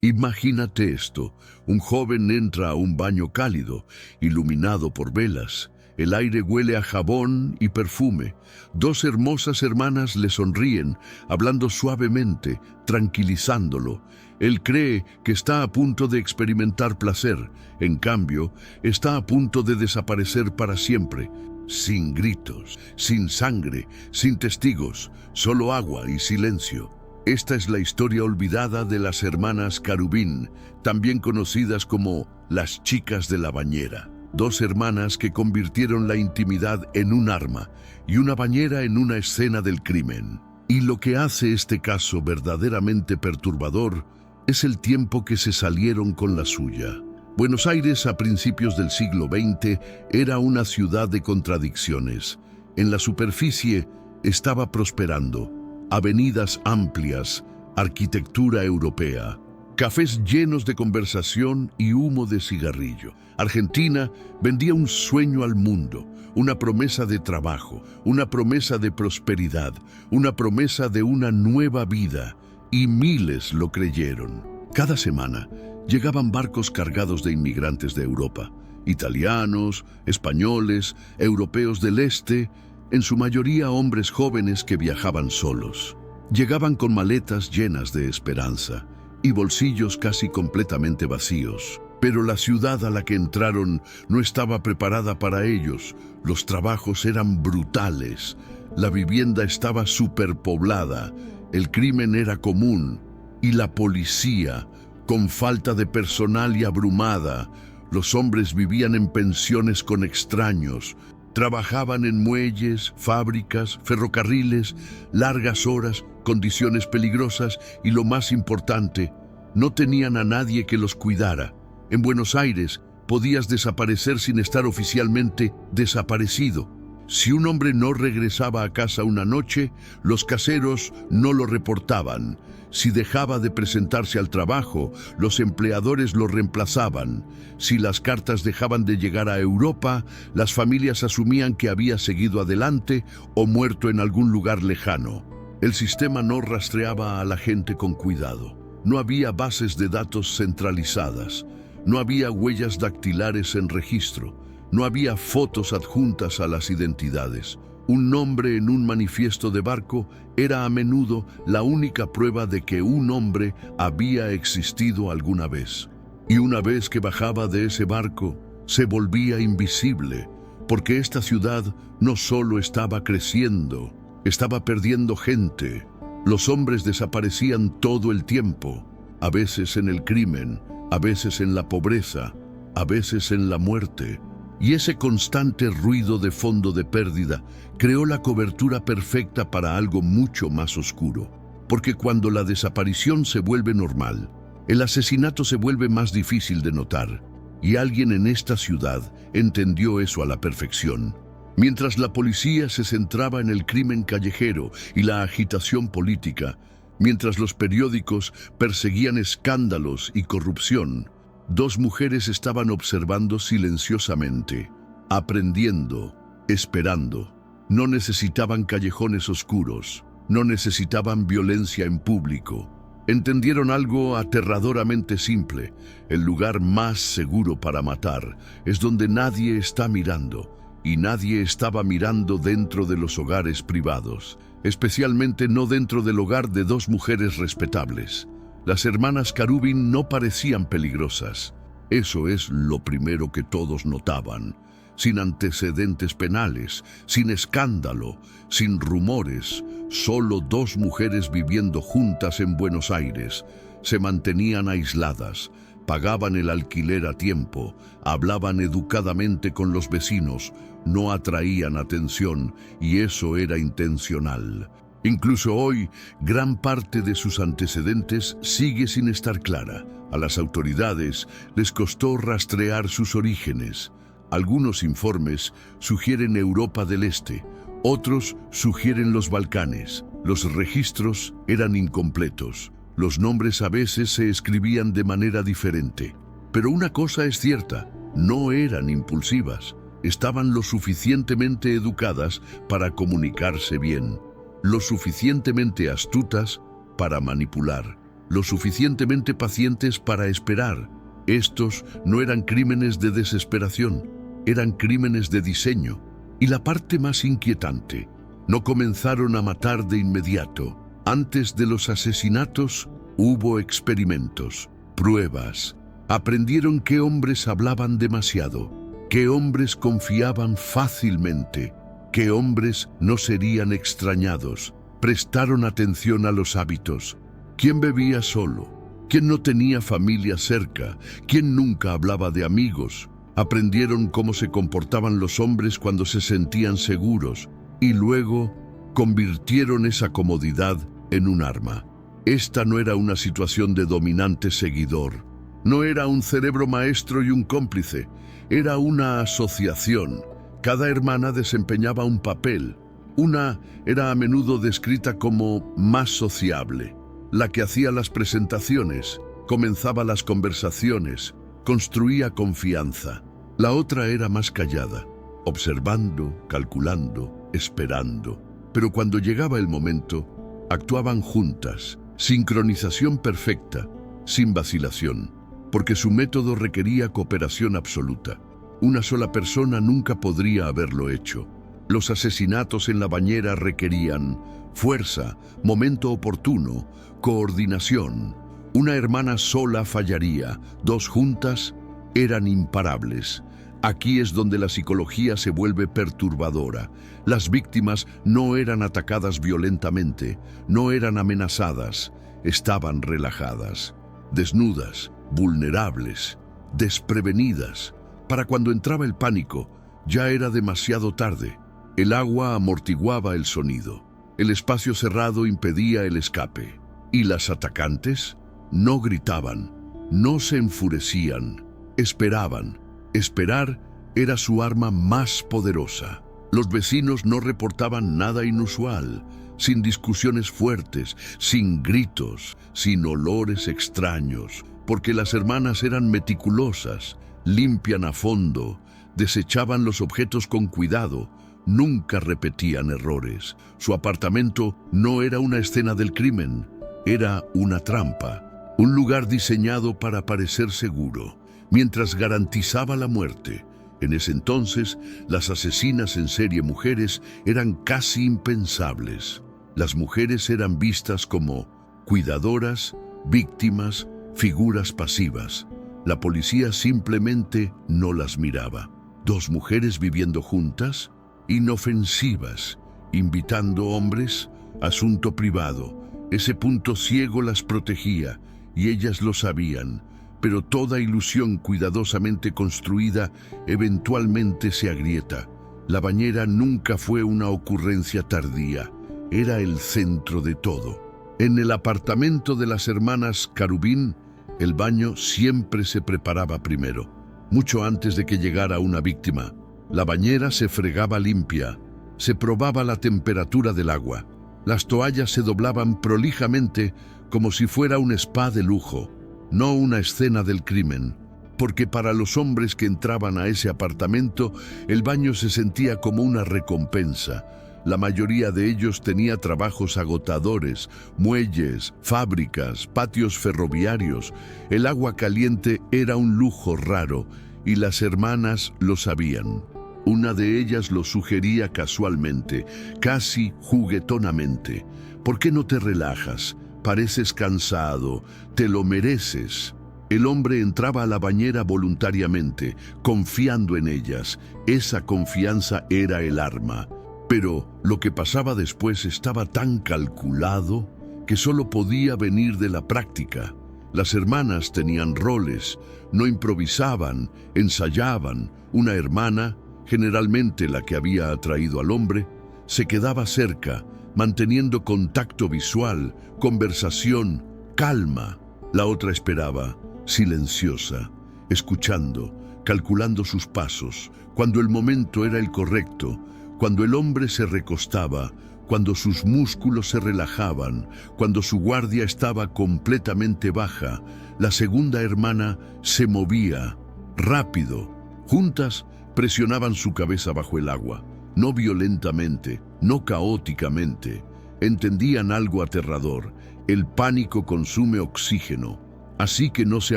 Imagínate esto, un joven entra a un baño cálido, iluminado por velas. El aire huele a jabón y perfume. Dos hermosas hermanas le sonríen, hablando suavemente, tranquilizándolo. Él cree que está a punto de experimentar placer. En cambio, está a punto de desaparecer para siempre. Sin gritos, sin sangre, sin testigos, solo agua y silencio. Esta es la historia olvidada de las hermanas Carubín, también conocidas como las chicas de la bañera. Dos hermanas que convirtieron la intimidad en un arma y una bañera en una escena del crimen. Y lo que hace este caso verdaderamente perturbador es el tiempo que se salieron con la suya. Buenos Aires a principios del siglo XX era una ciudad de contradicciones. En la superficie estaba prosperando. Avenidas amplias, arquitectura europea, cafés llenos de conversación y humo de cigarrillo. Argentina vendía un sueño al mundo, una promesa de trabajo, una promesa de prosperidad, una promesa de una nueva vida, y miles lo creyeron. Cada semana llegaban barcos cargados de inmigrantes de Europa, italianos, españoles, europeos del este, en su mayoría hombres jóvenes que viajaban solos. Llegaban con maletas llenas de esperanza y bolsillos casi completamente vacíos. Pero la ciudad a la que entraron no estaba preparada para ellos. Los trabajos eran brutales, la vivienda estaba superpoblada, el crimen era común y la policía, con falta de personal y abrumada. Los hombres vivían en pensiones con extraños. Trabajaban en muelles, fábricas, ferrocarriles, largas horas, condiciones peligrosas y lo más importante, no tenían a nadie que los cuidara. En Buenos Aires podías desaparecer sin estar oficialmente desaparecido. Si un hombre no regresaba a casa una noche, los caseros no lo reportaban. Si dejaba de presentarse al trabajo, los empleadores lo reemplazaban. Si las cartas dejaban de llegar a Europa, las familias asumían que había seguido adelante o muerto en algún lugar lejano. El sistema no rastreaba a la gente con cuidado. No había bases de datos centralizadas. No había huellas dactilares en registro. No había fotos adjuntas a las identidades. Un nombre en un manifiesto de barco era a menudo la única prueba de que un hombre había existido alguna vez. Y una vez que bajaba de ese barco, se volvía invisible, porque esta ciudad no solo estaba creciendo, estaba perdiendo gente. Los hombres desaparecían todo el tiempo, a veces en el crimen, a veces en la pobreza, a veces en la muerte. Y ese constante ruido de fondo de pérdida creó la cobertura perfecta para algo mucho más oscuro. Porque cuando la desaparición se vuelve normal, el asesinato se vuelve más difícil de notar. Y alguien en esta ciudad entendió eso a la perfección. Mientras la policía se centraba en el crimen callejero y la agitación política, mientras los periódicos perseguían escándalos y corrupción, dos mujeres estaban observando silenciosamente, aprendiendo, esperando. No necesitaban callejones oscuros, no necesitaban violencia en público. Entendieron algo aterradoramente simple: el lugar más seguro para matar es donde nadie está mirando, y nadie estaba mirando dentro de los hogares privados, especialmente no dentro del hogar de dos mujeres respetables. Las hermanas Carubín no parecían peligrosas. Eso es lo primero que todos notaban. Sin antecedentes penales, sin escándalo, sin rumores, solo dos mujeres viviendo juntas en Buenos Aires. Se mantenían aisladas, pagaban el alquiler a tiempo, hablaban educadamente con los vecinos, no atraían atención, y eso era intencional. Incluso hoy, gran parte de sus antecedentes sigue sin estar clara. A las autoridades les costó rastrear sus orígenes. Algunos informes sugieren Europa del Este, otros sugieren los Balcanes. Los registros eran incompletos. Los nombres a veces se escribían de manera diferente. Pero una cosa es cierta, no eran impulsivas. Estaban lo suficientemente educadas para comunicarse bien, lo suficientemente astutas para manipular. lo suficientemente pacientes para esperar. Estos no eran crímenes de desesperación, eran crímenes de diseño. Y la parte más inquietante, no comenzaron a matar de inmediato. Antes de los asesinatos hubo experimentos, pruebas. Aprendieron qué hombres hablaban demasiado, qué hombres confiaban fácilmente, qué hombres no serían extrañados. Prestaron atención a los hábitos. ¿Quién bebía solo? ¿Quién no tenía familia cerca? ¿Quién nunca hablaba de amigos? Aprendieron cómo se comportaban los hombres cuando se sentían seguros y luego convirtieron esa comodidad en un arma. Esta no era una situación de dominante seguidor. No era un cerebro maestro y un cómplice. Era una asociación. Cada hermana desempeñaba un papel. Una era a menudo descrita como más sociable, la que hacía las presentaciones, comenzaba las conversaciones, construía confianza. La otra era más callada, observando, calculando, esperando. Pero cuando llegaba el momento, actuaban juntas, sincronización perfecta, sin vacilación, porque su método requería cooperación absoluta. Una sola persona nunca podría haberlo hecho. Los asesinatos en la bañera requerían fuerza, momento oportuno, coordinación. Una hermana sola fallaría, dos juntas eran imparables. Aquí es donde la psicología se vuelve perturbadora. Las víctimas no eran atacadas violentamente, no eran amenazadas, estaban relajadas, desnudas, vulnerables, desprevenidas. Para cuando entraba el pánico, ya era demasiado tarde. El agua amortiguaba el sonido. El espacio cerrado impedía el escape. Y las atacantes no gritaban, no se enfurecían, esperaban. Esperar era su arma más poderosa. Los vecinos no reportaban nada inusual, sin discusiones fuertes, sin gritos, sin olores extraños, porque las hermanas eran meticulosas, limpian a fondo, desechaban los objetos con cuidado, nunca repetían errores. Su apartamento no era una escena del crimen, era una trampa, un lugar diseñado para parecer seguro, mientras garantizaba la muerte. En ese entonces, las asesinas en serie mujeres eran casi impensables. Las mujeres eran vistas como cuidadoras, víctimas, figuras pasivas. La policía simplemente no las miraba. Dos mujeres viviendo juntas, inofensivas, invitando hombres, asunto privado. Ese punto ciego las protegía y ellas lo sabían, pero toda ilusión cuidadosamente construida eventualmente se agrieta. La bañera nunca fue una ocurrencia tardía, era el centro de todo. En el apartamento de las hermanas Carubín, el baño siempre se preparaba primero, mucho antes de que llegara una víctima. La bañera se fregaba limpia, se probaba la temperatura del agua. Las toallas se doblaban prolijamente como si fuera un spa de lujo, no una escena del crimen, porque para los hombres que entraban a ese apartamento, el baño se sentía como una recompensa. La mayoría de ellos tenía trabajos agotadores, muelles, fábricas, patios ferroviarios. El agua caliente era un lujo raro y las hermanas lo sabían. Una de ellas lo sugería casualmente, casi juguetonamente. ¿Por qué no te relajas? Pareces cansado, te lo mereces. El hombre entraba a la bañera voluntariamente, confiando en ellas. Esa confianza era el arma. Pero lo que pasaba después estaba tan calculado que solo podía venir de la práctica. Las hermanas tenían roles, no improvisaban, ensayaban. Una hermana, generalmente la que había atraído al hombre, se quedaba cerca, manteniendo contacto visual, conversación, calma. La otra esperaba, silenciosa, escuchando, calculando sus pasos, cuando el momento era el correcto, cuando el hombre se recostaba, cuando sus músculos se relajaban, cuando su guardia estaba completamente baja. La segunda hermana se movía, rápido. Juntas presionaban su cabeza bajo el agua, no violentamente, no caóticamente. entendían algo aterrador. El pánico consume oxígeno, así que no se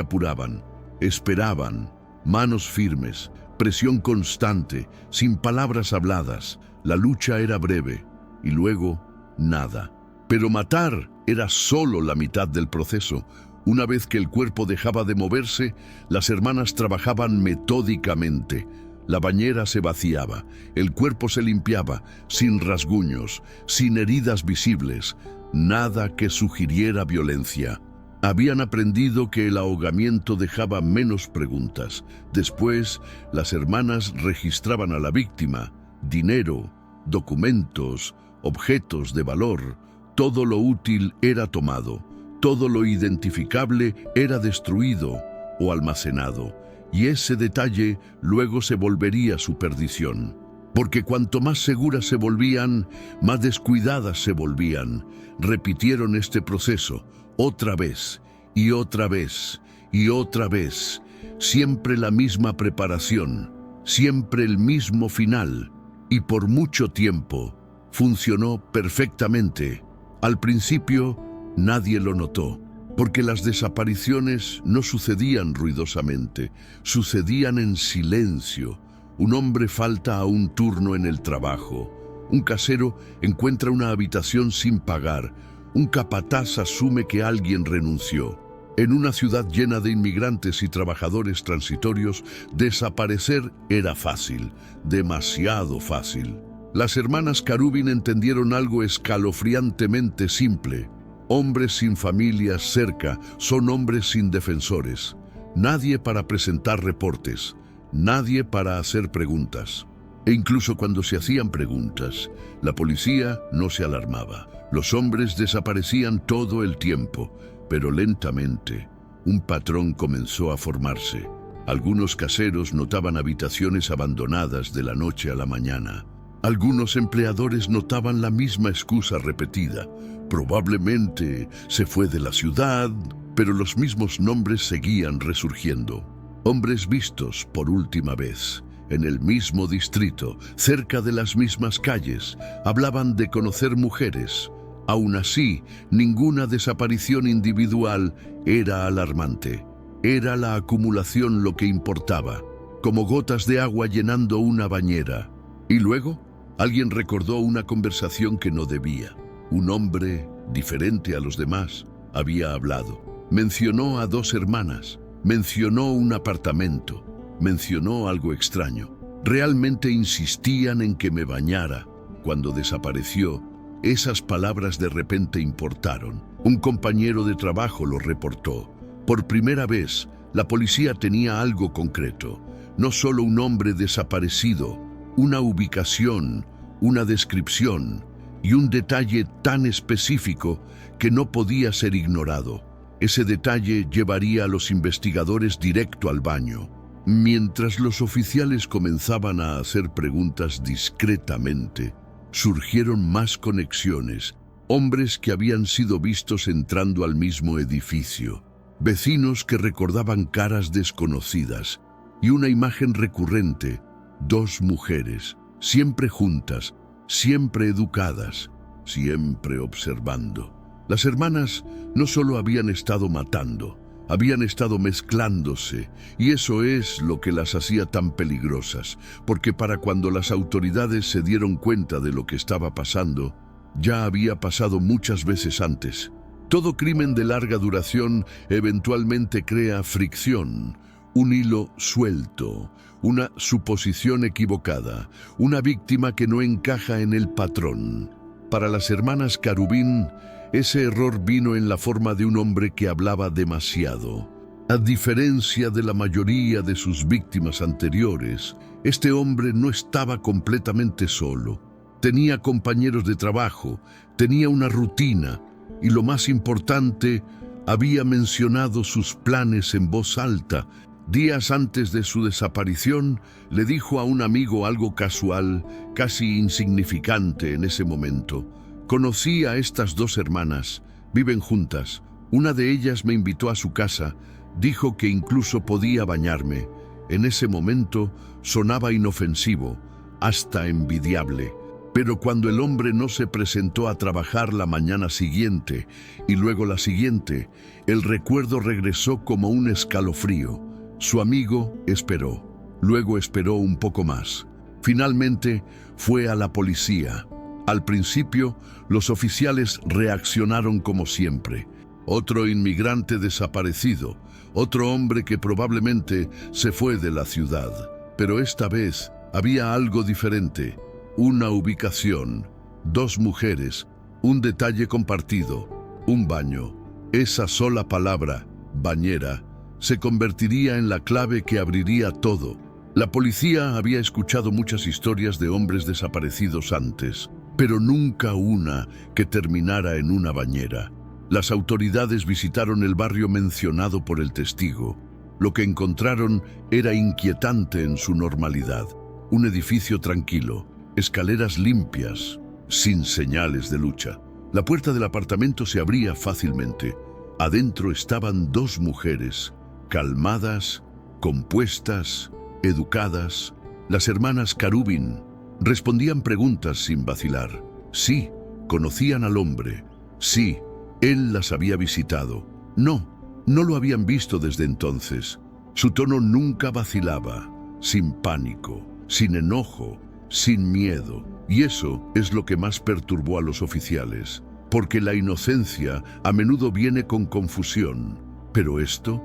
apuraban. Esperaban, manos firmes, presión constante, sin palabras habladas. La lucha era breve y luego nada. Pero matar era solo la mitad del proceso. Una vez que el cuerpo dejaba de moverse, las hermanas trabajaban metódicamente. La bañera se vaciaba, el cuerpo se limpiaba, sin rasguños, sin heridas visibles, nada que sugiriera violencia. Habían aprendido que el ahogamiento dejaba menos preguntas. Después, las hermanas registraban a la víctima, dinero, documentos, objetos de valor. Todo lo útil era tomado, todo lo identificable era destruido o almacenado, y ese detalle luego se volvería su perdición. Porque cuanto más seguras se volvían, más descuidadas se volvían. Repitieron este proceso otra vez y otra vez y otra vez. Siempre la misma preparación, siempre el mismo final. Y por mucho tiempo funcionó perfectamente. Al principio nadie lo notó, porque las desapariciones no sucedían ruidosamente, sucedían en silencio. Un hombre falta a un turno en el trabajo. Un casero encuentra una habitación sin pagar. Un capataz asume que alguien renunció. En una ciudad llena de inmigrantes y trabajadores transitorios, desaparecer era fácil, demasiado fácil. Las hermanas Karubin entendieron algo escalofriantemente simple. Hombres sin familias cerca son hombres sin defensores. Nadie para presentar reportes, nadie para hacer preguntas. E incluso cuando se hacían preguntas, la policía no se alarmaba. Los hombres desaparecían todo el tiempo, pero lentamente un patrón comenzó a formarse. Algunos caseros notaban habitaciones abandonadas de la noche a la mañana. Algunos empleadores notaban la misma excusa repetida. Probablemente se fue de la ciudad, pero los mismos nombres seguían resurgiendo. Hombres vistos por última vez, en el mismo distrito, cerca de las mismas calles, hablaban de conocer mujeres. Aún así, ninguna desaparición individual era alarmante. Era la acumulación lo que importaba, como gotas de agua llenando una bañera. Y luego, alguien recordó una conversación que no debía. Un hombre, diferente a los demás, había hablado. Mencionó a 2 hermanas, mencionó un apartamento, mencionó algo extraño. Realmente insistían en que me bañara. Cuando desapareció, esas palabras de repente importaron. Un compañero de trabajo lo reportó. Por primera vez, la policía tenía algo concreto. No solo un hombre desaparecido, una ubicación, una descripción y un detalle tan específico que no podía ser ignorado. Ese detalle llevaría a los investigadores directo al baño. Mientras los oficiales comenzaban a hacer preguntas discretamente, surgieron más conexiones, hombres que habían sido vistos entrando al mismo edificio, vecinos que recordaban caras desconocidas y una imagen recurrente, 2 mujeres, siempre juntas, siempre educadas, siempre observando. Las hermanas no solo habían estado matando, habían estado mezclándose, y eso es lo que las hacía tan peligrosas, porque para cuando las autoridades se dieron cuenta de lo que estaba pasando, ya había pasado muchas veces antes. Todo crimen de larga duración eventualmente crea fricción, un hilo suelto, una suposición equivocada, una víctima que no encaja en el patrón. Para las hermanas Karubin, ese error vino en la forma de un hombre que hablaba demasiado. A diferencia de la mayoría de sus víctimas anteriores, este hombre no estaba completamente solo. Tenía compañeros de trabajo, tenía una rutina y, lo más importante, había mencionado sus planes en voz alta. Días antes de su desaparición, le dijo a un amigo algo casual, casi insignificante en ese momento. Conocí a estas 2 hermanas, viven juntas. Una de ellas me invitó a su casa, dijo que incluso podía bañarme. En ese momento sonaba inofensivo, hasta envidiable. Pero cuando el hombre no se presentó a trabajar la mañana siguiente y luego la siguiente, el recuerdo regresó como un escalofrío. Su amigo esperó, luego esperó un poco más. Finalmente fue a la policía. Al principio, los oficiales reaccionaron como siempre. Otro inmigrante desaparecido, otro hombre que probablemente se fue de la ciudad. Pero esta vez había algo diferente. Una ubicación, 2 mujeres, un detalle compartido, un baño. Esa sola palabra, bañera, se convertiría en la clave que abriría todo. La policía había escuchado muchas historias de hombres desaparecidos antes, pero nunca una que terminara en una bañera. Las autoridades visitaron el barrio mencionado por el testigo. Lo que encontraron era inquietante en su normalidad. Un edificio tranquilo, escaleras limpias, sin señales de lucha. La puerta del apartamento se abría fácilmente. Adentro estaban 2 mujeres, calmadas, compuestas, educadas. Las hermanas Karubin respondían preguntas sin vacilar. Sí, conocían al hombre. Sí, él las había visitado. No, no lo habían visto desde entonces. Su tono nunca vacilaba, sin pánico, sin enojo, sin miedo. Y eso es lo que más perturbó a los oficiales, porque la inocencia a menudo viene con confusión. Pero esto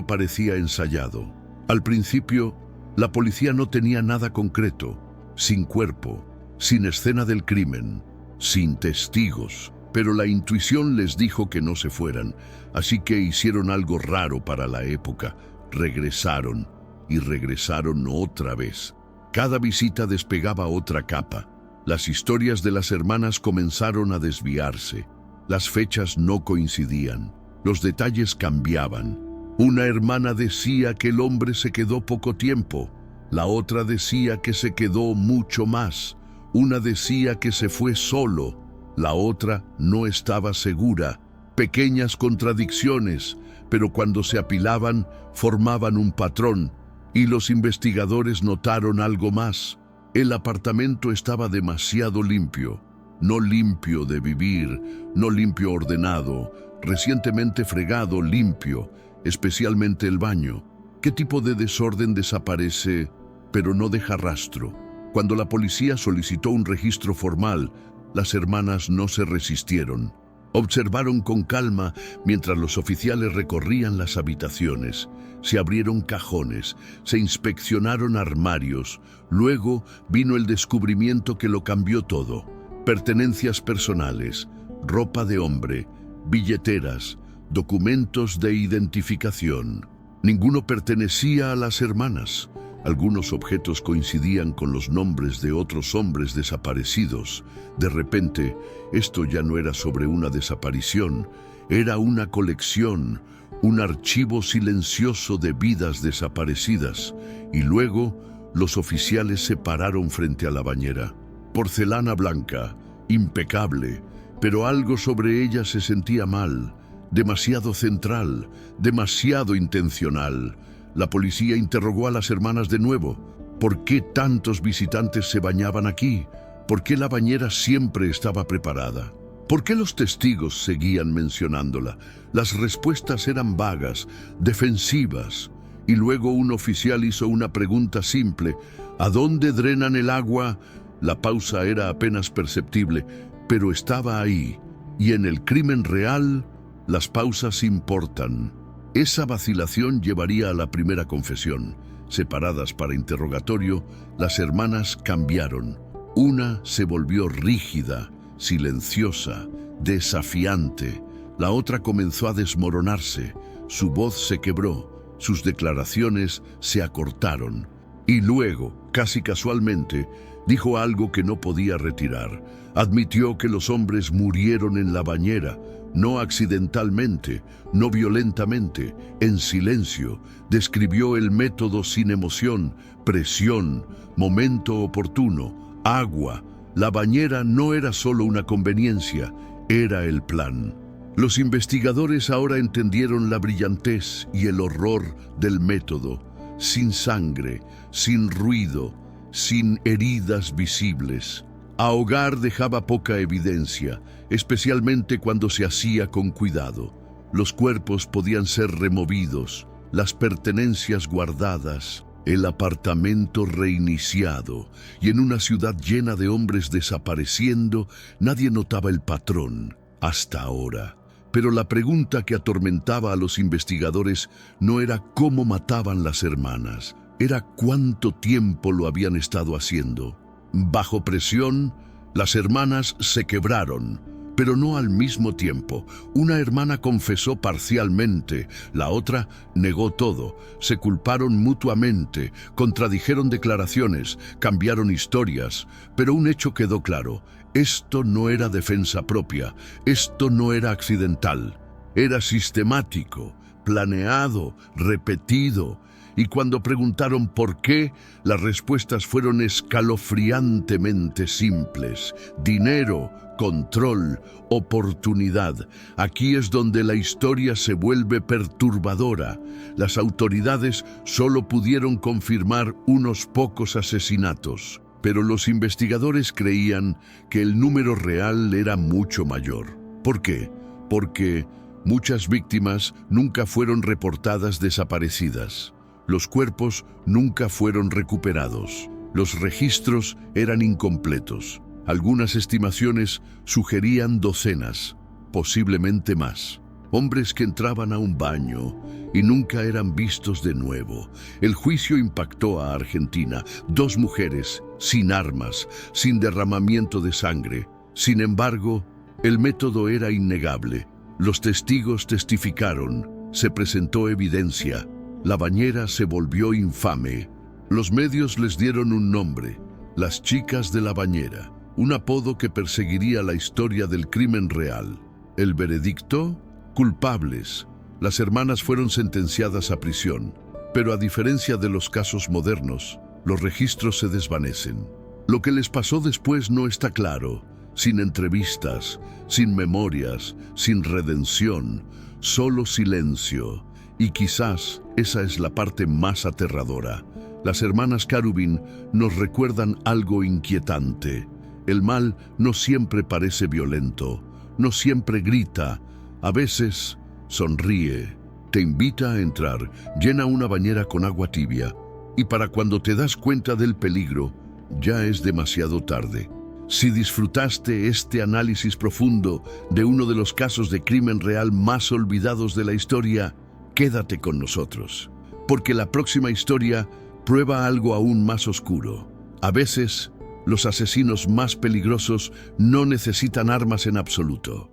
parecía ensayado. Al principio, la policía no tenía nada concreto, sin cuerpo, sin escena del crimen, sin testigos. Pero la intuición les dijo que no se fueran, así que hicieron algo raro para la época. Regresaron, y regresaron otra vez. Cada visita despegaba otra capa. Las historias de las hermanas comenzaron a desviarse. Las fechas no coincidían. Los detalles cambiaban. Una hermana decía que el hombre se quedó poco tiempo. La otra decía que se quedó mucho más. Una decía que se fue solo. La otra no estaba segura. Pequeñas contradicciones, pero cuando se apilaban, formaban un patrón. Y los investigadores notaron algo más. El apartamento estaba demasiado limpio. No limpio de vivir, no limpio ordenado, recientemente fregado, limpio, especialmente el baño. ¿Qué tipo de desorden desaparece, pero no deja rastro? Cuando la policía solicitó un registro formal, las hermanas no se resistieron. Observaron con calma mientras los oficiales recorrían las habitaciones. Se abrieron cajones, se inspeccionaron armarios. Luego vino el descubrimiento que lo cambió todo. Pertenencias personales, ropa de hombre, billeteras, documentos de identificación. Ninguno pertenecía a las hermanas. Algunos objetos coincidían con los nombres de otros hombres desaparecidos. De repente, esto ya no era sobre una desaparición, era una colección, un archivo silencioso de vidas desaparecidas. Y luego, los oficiales se pararon frente a la bañera. Porcelana blanca, impecable, pero algo sobre ella se sentía mal, demasiado central, demasiado intencional. La policía interrogó a las hermanas de nuevo. ¿Por qué tantos visitantes se bañaban aquí? ¿Por qué la bañera siempre estaba preparada? ¿Por qué los testigos seguían mencionándola? Las respuestas eran vagas, defensivas. Y luego un oficial hizo una pregunta simple. ¿A dónde drenan el agua? La pausa era apenas perceptible, pero estaba ahí. Y en el crimen real, las pausas importan. Esa vacilación llevaría a la primera confesión. Separadas para interrogatorio, las hermanas cambiaron. Una se volvió rígida, silenciosa, desafiante. La otra comenzó a desmoronarse. Su voz se quebró, sus declaraciones se acortaron. Y luego, casi casualmente, dijo algo que no podía retirar. Admitió que los hombres murieron en la bañera, no accidentalmente, no violentamente, en silencio. Describió el método sin emoción, presión, momento oportuno, agua. La bañera no era solo una conveniencia, era el plan. Los investigadores ahora entendieron la brillantez y el horror del método. Sin sangre, sin ruido, sin heridas visibles. Ahogar dejaba poca evidencia, especialmente cuando se hacía con cuidado. Los cuerpos podían ser removidos, las pertenencias guardadas, el apartamento reiniciado, y en una ciudad llena de hombres desapareciendo, nadie notaba el patrón, hasta ahora. Pero la pregunta que atormentaba a los investigadores no era cómo mataban las hermanas, era cuánto tiempo lo habían estado haciendo. Bajo presión, las hermanas se quebraron, pero no al mismo tiempo. Una hermana confesó parcialmente, la otra negó todo. Se culparon mutuamente, contradijeron declaraciones, cambiaron historias, pero un hecho quedó claro: esto no era defensa propia, esto no era accidental, era sistemático, planeado, repetido. Y cuando preguntaron por qué, las respuestas fueron escalofriantemente simples: dinero, control, oportunidad. Aquí es donde la historia se vuelve perturbadora. Las autoridades solo pudieron confirmar unos pocos asesinatos, pero los investigadores creían que el número real era mucho mayor. ¿Por qué? Porque muchas víctimas nunca fueron reportadas desaparecidas. Los cuerpos nunca fueron recuperados. Los registros eran incompletos. Algunas estimaciones sugerían docenas, posiblemente más. Hombres que entraban a un baño y nunca eran vistos de nuevo. El juicio impactó a Argentina. 2 mujeres, sin armas, sin derramamiento de sangre. Sin embargo, el método era innegable. Los testigos testificaron, se presentó evidencia. La bañera se volvió infame. Los medios les dieron un nombre: las chicas de la bañera, un apodo que perseguiría la historia del crimen real. El veredicto: culpables. Las hermanas fueron sentenciadas a prisión, pero a diferencia de los casos modernos, los registros se desvanecen. Lo que les pasó después no está claro. Sin entrevistas, sin memorias, sin redención, solo silencio. Y quizás esa es la parte más aterradora. Las hermanas Karubin nos recuerdan algo inquietante. El mal no siempre parece violento, no siempre grita, a veces sonríe, te invita a entrar, llena una bañera con agua tibia, y para cuando te das cuenta del peligro, ya es demasiado tarde. Si disfrutaste este análisis profundo de uno de los casos de crimen real más olvidados de la historia, quédate con nosotros, porque la próxima historia prueba algo aún más oscuro. A veces, los asesinos más peligrosos no necesitan armas en absoluto.